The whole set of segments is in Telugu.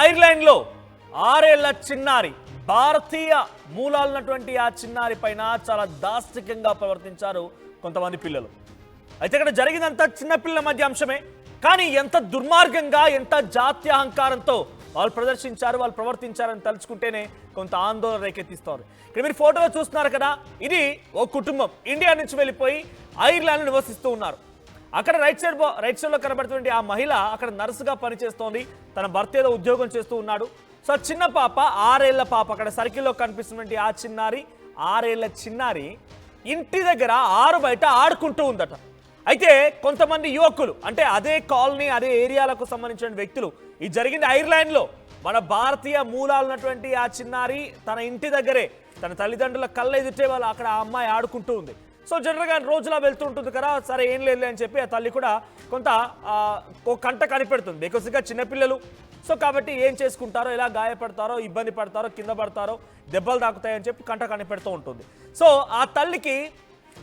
ఐర్లాండ్లో 6 ఏళ్ల చిన్నారి భారతీయ మూలాలున్నటువంటి ఆ చిన్నారి పైన చాలా దాష్టికంగా ప్రవర్తించారు కొంతమంది పిల్లలు. అయితే ఇక్కడ జరిగినంత చిన్న పిల్లల మధ్య అంశమే, కానీ ఎంత దుర్మార్గంగా ఎంత జాత్యహంకారంతో వాళ్ళు ప్రవర్తించారని తలుచుకుంటేనే కొంత ఆందోళన రేకెత్తిస్తారు. ఇక్కడ మీరు ఫోటోలో చూస్తున్నారు కదా, ఇది ఓ కుటుంబం ఇండియా నుంచి వెళ్ళిపోయి ఐర్లాండ్లో నివసిస్తూ ఉన్నారు. అక్కడ రైట్ సైడ్లో కనబడుతున్న ఆ మహిళ అక్కడ నర్సుగా పనిచేస్తోంది. తన భర్త ఏదో ఉద్యోగం చేస్తూ ఉన్నాడు. సో చిన్న పాప 6 ఏళ్ల పాప అక్కడ సర్కిల్లో కనిపిస్తున్నటువంటి ఆ చిన్నారి 6 ఏళ్ల చిన్నారి ఇంటి దగ్గర ఆరు బయట ఆడుకుంటూ ఉందట. అయితే కొంతమంది యువకులు అంటే అదే కాలనీ అదే ఏరియాలకు సంబంధించిన వ్యక్తులు, ఇది జరిగింది ఐర్లాండ్లో, మన భారతీయ మూలాలు ఉన్నటువంటి ఆ చిన్నారి తన ఇంటి దగ్గరే తన తల్లిదండ్రుల కళ్ళ ఎదుటే వాళ్ళు అక్కడ ఆ అమ్మాయి ఆడుకుంటూ ఉంది. సో జనరల్గా రోజులా వెళ్తూ ఉంటుంది కదా, సరే ఏం లేదు అని చెప్పి ఆ తల్లి కూడా కొంత ఓ కంట కనిపెడుతుంది. బికాస్గా చిన్నపిల్లలు, సో కాబట్టి ఏం చేసుకుంటారో, ఎలా గాయపడతారో, ఇబ్బంది పడతారో, కింద పడతారో, దెబ్బలు తాకుతాయని చెప్పి కంట కనిపెడుతూ ఉంటుంది. సో ఆ తల్లికి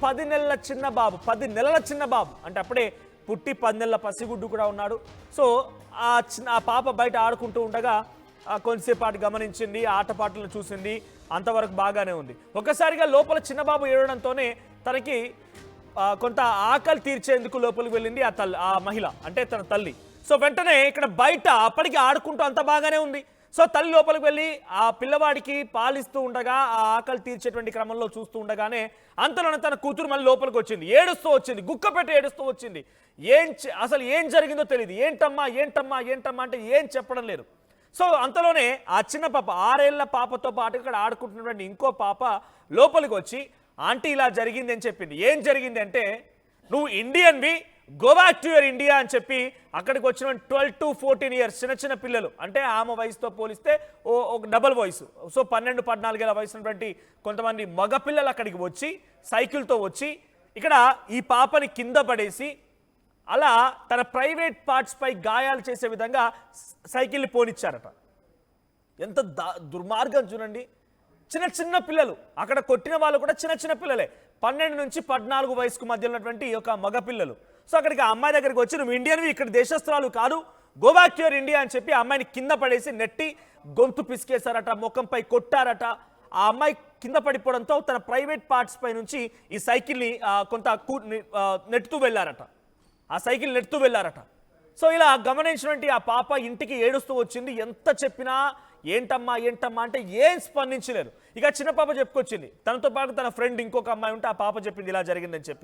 10 నెలల చిన్న బాబు, 10 నెలల చిన్న బాబు అంటే అప్పుడే పుట్టి 10 నెలల పసిగుడ్డు కూడా ఉన్నాడు. సో ఆ పాప బయట ఆడుకుంటూ ఉండగా కొంతసేపు అటు గమనించింది, ఆటపాటలను చూసింది, అంతవరకు బాగానే ఉంది. ఒక్కసారిగా లోపల చిన్నబాబు ఏడడంతోనే తనకి కొంత ఆకలి తీర్చేందుకు లోపలికి వెళ్ళింది ఆ మహిళ అంటే తన తల్లి. సో వెంటనే ఇక్కడ బయట అప్పటికి ఆడుకుంటూ అంత బాగానే ఉంది. సో తల్లి లోపలికి వెళ్ళి ఆ పిల్లవాడికి పాలిస్తూ ఉండగా ఆ ఆకలి తీర్చేటువంటి క్రమంలో చూస్తూ ఉండగానే అంతలోనే తన కూతురు మళ్ళీ లోపలికి వచ్చింది, ఏడుస్తూ వచ్చింది, గుక్కపెట్టి ఏడుస్తూ వచ్చింది. అసలు ఏం జరిగిందో తెలియదు. ఏంటమ్మా ఏంటమ్మా ఏంటమ్మా అంటే ఏం చెప్పడం లేదు. సో అంతలోనే ఆ చిన్న పాప 6 ఏళ్ల పాపతో పాటు ఇక్కడ ఆడుకుంటున్నటువంటి ఇంకో పాప లోపలికి వచ్చి ఆంటీ ఇలా జరిగింది అని చెప్పింది. ఏం జరిగింది అంటే, నువ్వు ఇండియన్వి, go back to your India అని చెప్పి అక్కడికి వచ్చిన 12 to 14 ఇయర్స్ చిన్న పిల్లలు అంటే ఆమె వయసుతో పోలిస్తే ఒక డబల్ వయసు, సో 12-14 ఏళ్ళ వయసు ఉన్నటువంటి కొంతమంది మగపిల్లలు అక్కడికి వచ్చి సైకిల్తో వచ్చి ఇక్కడ ఈ పాపని కింద పడేసి అలా తన ప్రైవేట్ పార్ట్స్ పై గాయాలు చేసే విధంగా సైకిల్ని పోనిచ్చారట. ఎంత దుర్మార్గం చూడండి. చిన్న పిల్లలు, అక్కడ కొట్టిన వాళ్ళు కూడా చిన్న పిల్లలే, 12 నుంచి 14 వయసుకు మధ్య ఉన్నటువంటి ఒక మగ పిల్లలు. సో అక్కడికి ఆ అమ్మాయి దగ్గరికి వచ్చి నువ్వు ఇండియన్వి, ఇక్కడ దేశస్తురాలు కాదు, go back to your India అని చెప్పి ఆ అమ్మాయిని కింద పడేసి నెట్టి గొంతు పిసికేశారట, ముఖంపై కొట్టారట. ఆ అమ్మాయి కింద పడిపోవడంతో తన ప్రైవేట్ పార్ట్స్ పై నుంచి ఈ సైకిల్ని కొంత నెట్టుతూ వెళ్ళారట, ఆ సైకిల్ నెట్టుతూ వెళ్ళారట. సో ఇలా గమనించినటువంటి ఆ పాప ఇంటికి ఏడుస్తూ వచ్చింది. ఎంత చెప్పినా ఏంటమ్మా ఏంటమ్మా అంటే ఏం స్పందించలేరు. ఇక చిన్న పాప చెప్పుకొచ్చింది, తనతో పాటు తన ఫ్రెండ్ ఇంకొక అమ్మాయి ఉంటే ఆ పాప చెప్పింది ఇలా జరిగిందని చెప్పి.